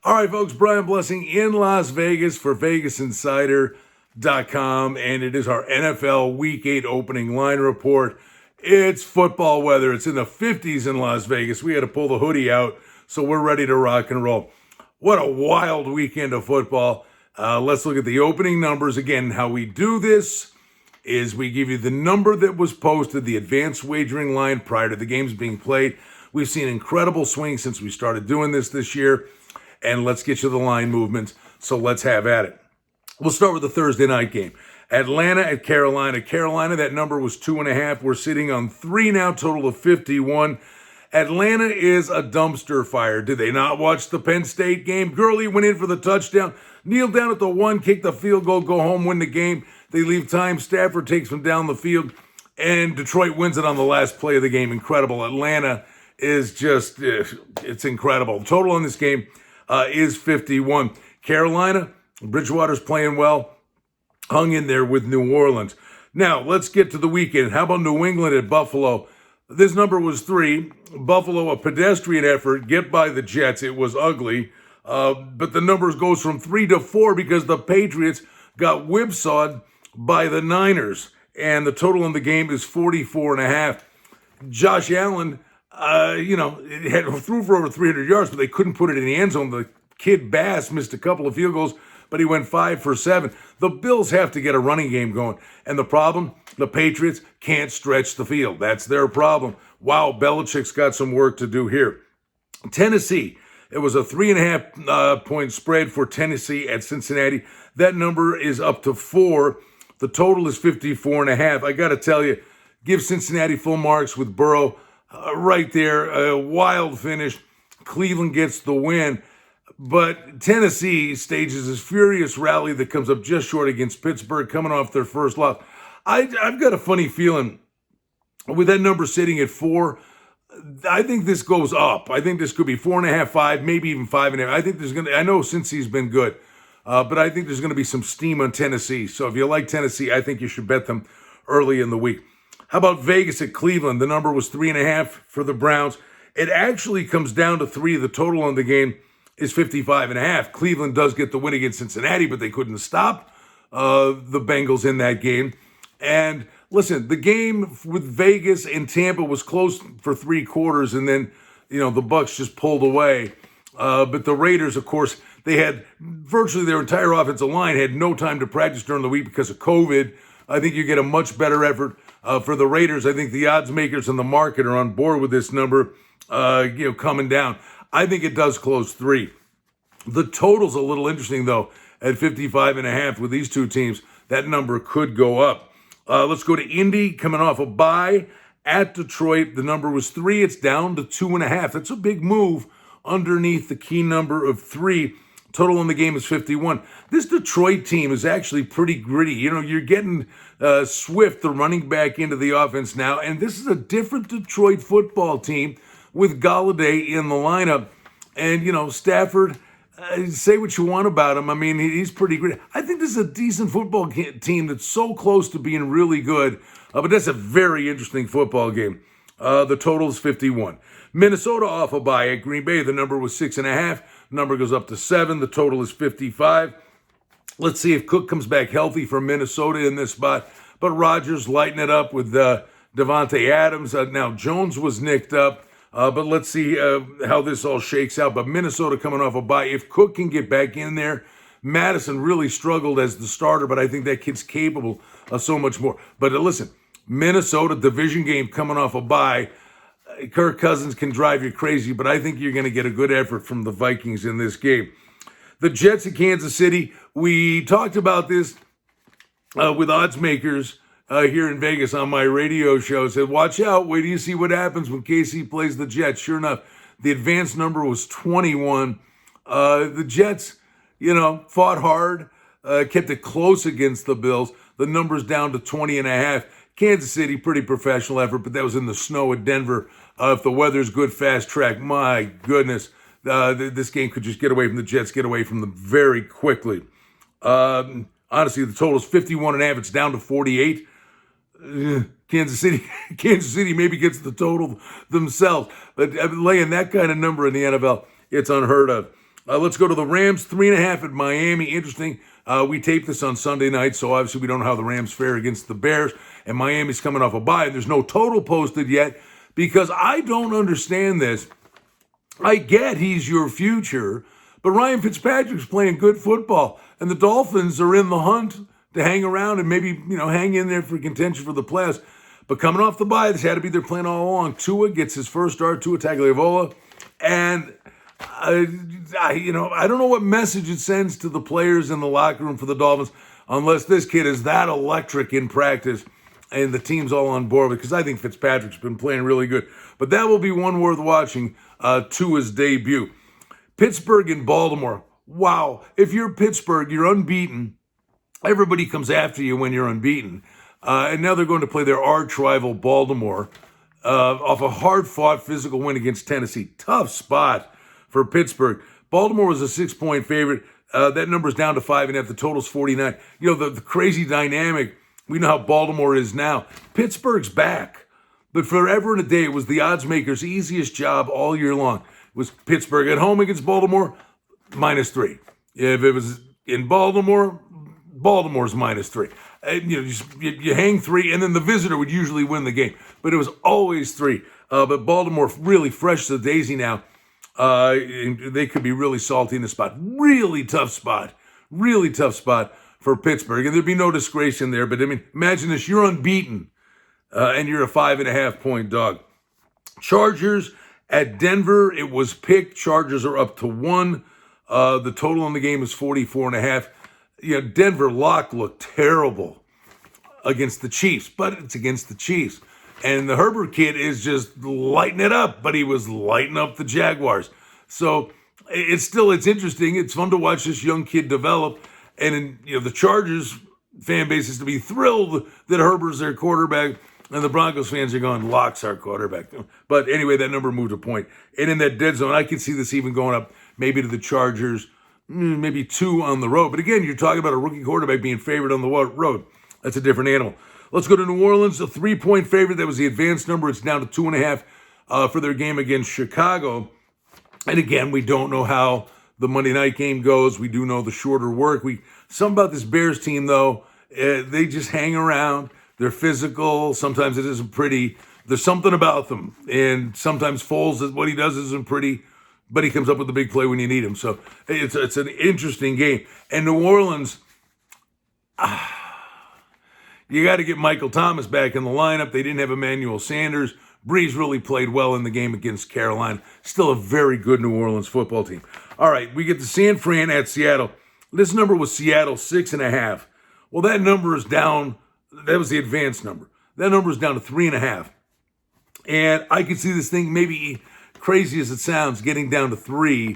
All right, folks, Brian Blessing in Las Vegas for VegasInsider.com, and it is our NFL Week 8 opening line report. It's football weather. It's in the 50s in Las Vegas. We had to pull the hoodie out, so we're ready to rock and roll. What a wild weekend of football. Let's look at the opening numbers. Again, how we do this is we give you the number that was posted, the advanced wagering line prior to the games being played. We've seen incredible swings since we started doing this year. And let's get you the line movements, so let's have at it. We'll start with the Thursday night game. Atlanta at Carolina. Carolina, that number was 2.5. We're sitting on 3 now, total of 51. Atlanta is a dumpster fire. Did they not watch the Penn State game? Gurley went in for the touchdown, kneeled down at the 1, kicked the field goal, go home, win the game. They leave time. Stafford takes them down the field, and Detroit wins it on the last play of the game. Incredible. Atlanta is just, it's incredible. Total in this game is 51. Carolina, Bridgewater's playing well, hung in there with New Orleans. Now, let's get to the weekend. How about New England at Buffalo? This number was 3. Buffalo, a pedestrian effort, get by the Jets. It was ugly, but the numbers goes from 3 to 4 because the Patriots got whipsawed by the Niners, and the total in the game is 44.5. Josh Allen, threw for over 300 yards, but they couldn't put it in the end zone. The kid Bass missed a couple of field goals, but he went 5 for 7. The Bills have to get a running game going. And the problem, the Patriots can't stretch the field. That's their problem. Wow, Belichick's got some work to do here. Tennessee, it was a 3.5 point spread for Tennessee at Cincinnati. That number is up to 4. The total is 54.5. I got to tell you, give Cincinnati full marks with Burrow. Right there, a wild finish. Cleveland gets the win. But Tennessee stages this furious rally that comes up just short against Pittsburgh, coming off their first loss. I've got a funny feeling with that number sitting at 4. I think this goes up. I think this could be 4.5, 5, maybe even 5.5. I think I know Cincy's been good, but I think there's going to be some steam on Tennessee. So if you like Tennessee, I think you should bet them early in the week. How about Vegas at Cleveland? The number was 3.5 for the Browns. It actually comes down to 3. The total on the game is 55.5. Cleveland does get the win against Cincinnati, but they couldn't stop the Bengals in that game. And listen, the game with Vegas and Tampa was close for 3 quarters, and then, the Bucs just pulled away. But the Raiders, of course, they had virtually their entire offensive line had no time to practice during the week because of COVID. I think you get a much better effort for the Raiders. I think the odds makers in the market are on board with this number, coming down. I think it does close 3. The total's a little interesting, though, at 55.5 with these two teams. That number could go up. Let's go to Indy, coming off a bye at Detroit. The number was 3. It's down to 2.5. That's a big move underneath the key number of 3. Total in the game is 51. This Detroit team is actually pretty gritty. You're getting Swift, the running back, into the offense now, and this is a different Detroit football team with Galladay in the lineup. And, Stafford, say what you want about him. I mean, he's pretty gritty. I think this is a decent football team that's so close to being really good, but that's a very interesting football game. The total is 51. Minnesota off a bye at Green Bay. The number was 6.5. Number goes up to 7. The total is 55. Let's see if Cook comes back healthy for Minnesota in this spot. But Rodgers lighting it up with Devontae Adams. Now, Jones was nicked up. But let's see how this all shakes out. But Minnesota coming off a bye. If Cook can get back in there, Madison really struggled as the starter, but I think that kid's capable of so much more. But listen, Minnesota division game coming off a bye. Kirk Cousins can drive you crazy, but I think you're going to get a good effort from the Vikings in this game. The Jets at Kansas City, we talked about this with odds makers here in Vegas on my radio show. Said, watch out, wait till you see what happens when KC plays the Jets. Sure enough, the advanced number was 21. The Jets, fought hard, kept it close against the Bills. The number's down to 20.5. Kansas City, pretty professional effort, but that was in the snow at Denver. If the weather's good, fast track, my goodness, this game could just get away from the Jets, get away from them very quickly. Honestly, the total is 51.5. It's down to 48. Kansas City maybe gets the total themselves. But laying that kind of number in the NFL, it's unheard of. Let's go to the Rams, 3.5 at Miami. Interesting. We taped this on Sunday night, so obviously we don't know how the Rams fare against the Bears. And Miami's coming off a bye. There's no total posted yet because I don't understand this. I get he's your future, but Ryan Fitzpatrick's playing good football, and the Dolphins are in the hunt to hang around and maybe, hang in there for contention for the playoffs. But coming off the bye, this had to be their plan all along. Tua gets his first start, Tua Tagovailoa, and I don't know what message it sends to the players in the locker room for the Dolphins unless this kid is that electric in practice and the team's all on board, because I think Fitzpatrick's been playing really good. But that will be one worth watching, Tua's debut. Pittsburgh and Baltimore. Wow. If you're Pittsburgh, you're unbeaten. Everybody comes after you when you're unbeaten. And now they're going to play their arch rival, Baltimore, off a hard-fought physical win against Tennessee. Tough spot for Pittsburgh. Baltimore was a 6-point favorite. That number's down to 5.5. The total's 49. The crazy dynamic, we know how Baltimore is now. Pittsburgh's back. But forever and a day, it was the odds maker's easiest job all year long. It was Pittsburgh at home against Baltimore, -3. If it was in Baltimore, Baltimore's -3. You hang 3, and then the visitor would usually win the game. But it was always 3. But Baltimore really fresh to the daisy now. They could be really salty in the spot. Really tough spot for Pittsburgh. And there'd be no disgrace in there. But, imagine this. You're unbeaten, and you're a 5.5-point dog. Chargers at Denver. It was picked. Chargers are up to 1. The total in the game is 44.5. Denver lock looked terrible against the Chiefs, but it's against the Chiefs. And the Herbert kid is just lighting it up, but he was lighting up the Jaguars. So it's interesting. It's fun to watch this young kid develop. And the Chargers fan base is to be thrilled that Herbert's their quarterback, and the Broncos fans are going, Lock's our quarterback. But anyway, that number moved a point. And in that dead zone, I can see this even going up maybe to the Chargers, maybe 2 on the road. But again, you're talking about a rookie quarterback being favored on the road. That's a different animal. Let's go to New Orleans, a 3-point favorite. That was the advanced number. It's down to 2.5 for their game against Chicago. And again, we don't know how the Monday night game goes. We do know the shorter work week. Something about this Bears team, though, they just hang around. They're physical. Sometimes it isn't pretty. There's something about them. And sometimes Foles, what he does isn't pretty, but he comes up with a big play when you need him. So it's an interesting game. And New Orleans, you got to get Michael Thomas back in the lineup. They didn't have Emmanuel Sanders. Breeze really played well in the game against Carolina. Still a very good New Orleans football team. All right, we get to San Fran at Seattle. This number was Seattle, 6.5. Well, that number is down. That was the advanced number. That number is down to 3.5. And I can see this thing, maybe crazy as it sounds, getting down to 3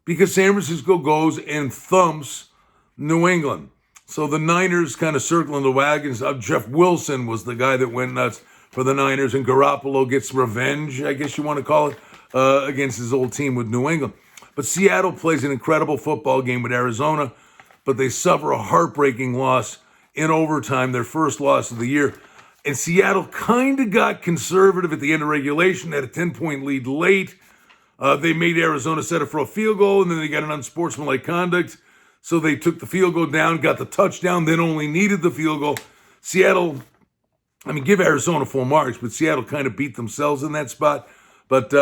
because San Francisco goes and thumps New England. So the Niners kind of circling the wagons. Jeff Wilson was the guy that went nuts for the Niners, and Garoppolo gets revenge, I guess you want to call it, against his old team with New England. But Seattle plays an incredible football game with Arizona, but they suffer a heartbreaking loss in overtime, their first loss of the year. And Seattle kind of got conservative at the end of regulation, had a 10-point lead late. They made Arizona set up for a field goal, and then they got an unsportsmanlike conduct. So they took the field goal down, got the touchdown, then only needed the field goal. Seattle, give Arizona full marks, but Seattle kind of beat themselves in that spot. But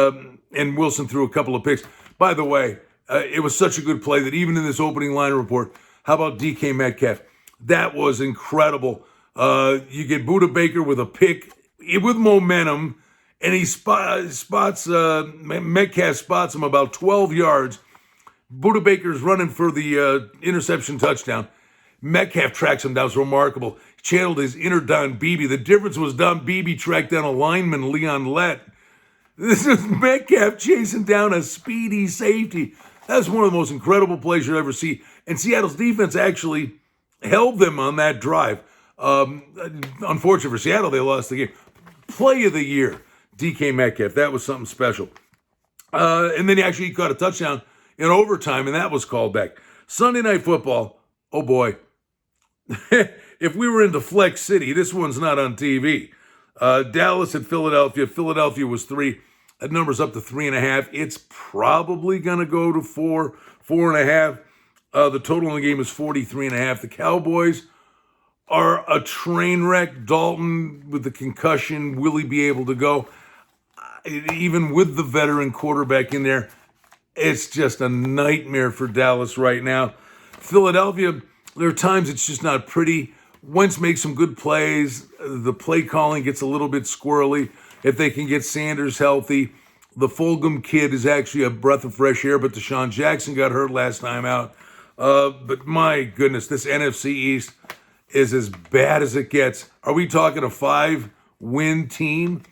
and Wilson threw a couple of picks. By the way, it was such a good play that even in this opening line report, how about DK Metcalf? That was incredible. You get Budda Baker with a pick with momentum, and he Metcalf spots him about 12 yards. Budda Baker's running for the interception touchdown. Metcalf tracks him down. It's remarkable. He channeled his inner Don Beebe. The difference was Don Beebe tracked down a lineman, Leon Lett. This is Metcalf chasing down a speedy safety. That's one of the most incredible plays you'll ever see. And Seattle's defense actually held them on that drive. Unfortunately for Seattle, they lost the game. Play of the year, DK Metcalf. That was something special. And then he caught a touchdown in overtime, and that was called back. Sunday Night Football, oh boy. If we were into Flex City, this one's not on TV. Dallas at Philadelphia. Philadelphia was 3. That number's up to 3.5. It's probably going to go to 4.5. The total in the game is 43.5. The Cowboys are a train wreck. Dalton with the concussion, will he be able to go? Even with the veteran quarterback in there, it's just a nightmare for Dallas right now. Philadelphia, there are times it's just not pretty. Wentz makes some good plays. The play calling gets a little bit squirrely. If they can get Sanders healthy, the Fulgham kid is actually a breath of fresh air, but Deshaun Jackson got hurt last time out. But my goodness, this NFC East is as bad as it gets. Are we talking a 5-win team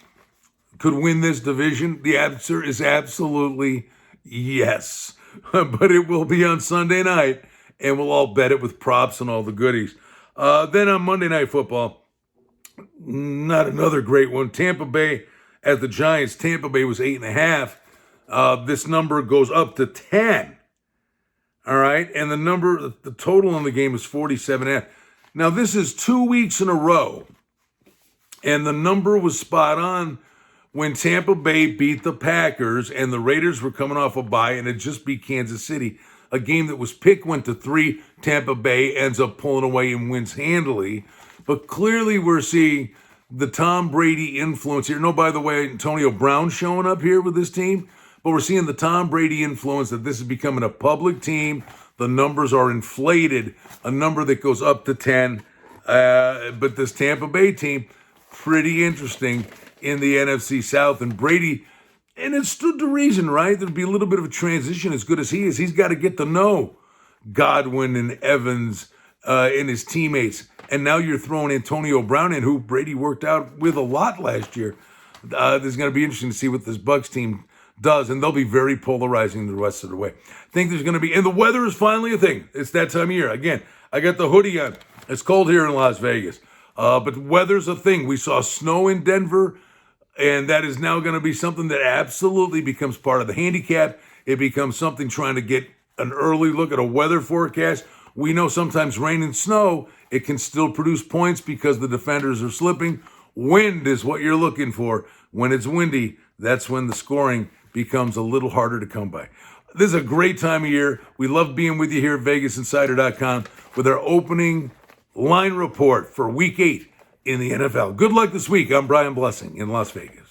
could win this division? The answer is absolutely yes. But it will be on Sunday night, and we'll all bet it with props and all the goodies. Then on Monday Night Football, not another great one. Tampa Bay at the Giants. Tampa Bay was 8.5. This number goes up to 10. All right, and the total in the game is 47.5. Now, this is 2 weeks in a row, and the number was spot on when Tampa Bay beat the Packers, and the Raiders were coming off a bye, and it just beat Kansas City. A game that was picked went to 3. Tampa Bay ends up pulling away and wins handily. But clearly we're seeing the Tom Brady influence here. No, by the way, Antonio Brown showing up here with this team. But we're seeing the Tom Brady influence that this is becoming a public team. The numbers are inflated, a number that goes up to 10. But this Tampa Bay team, pretty interesting in the NFC South. And Brady, and it stood to reason, right? There'd be a little bit of a transition as good as he is. He's got to get to know Godwin and Evans and his teammates. And now you're throwing Antonio Brown in, who Brady worked out with a lot last year. This is going to be interesting to see what this Bucs team does, and they'll be very polarizing the rest of the way. I think there's going to be, and the weather is finally a thing. It's that time of year. Again, I got the hoodie on. It's cold here in Las Vegas, but weather's a thing. We saw snow in Denver, and that is now going to be something that absolutely becomes part of the handicap. It becomes something trying to get an early look at a weather forecast. We know sometimes rain and snow, it can still produce points because the defenders are slipping. Wind is what you're looking for. When it's windy, that's when the scoring becomes a little harder to come by. This is a great time of year. We love being with you here at VegasInsider.com with our opening line report for Week 8 in the NFL. Good luck this week. I'm Brian Blessing in Las Vegas.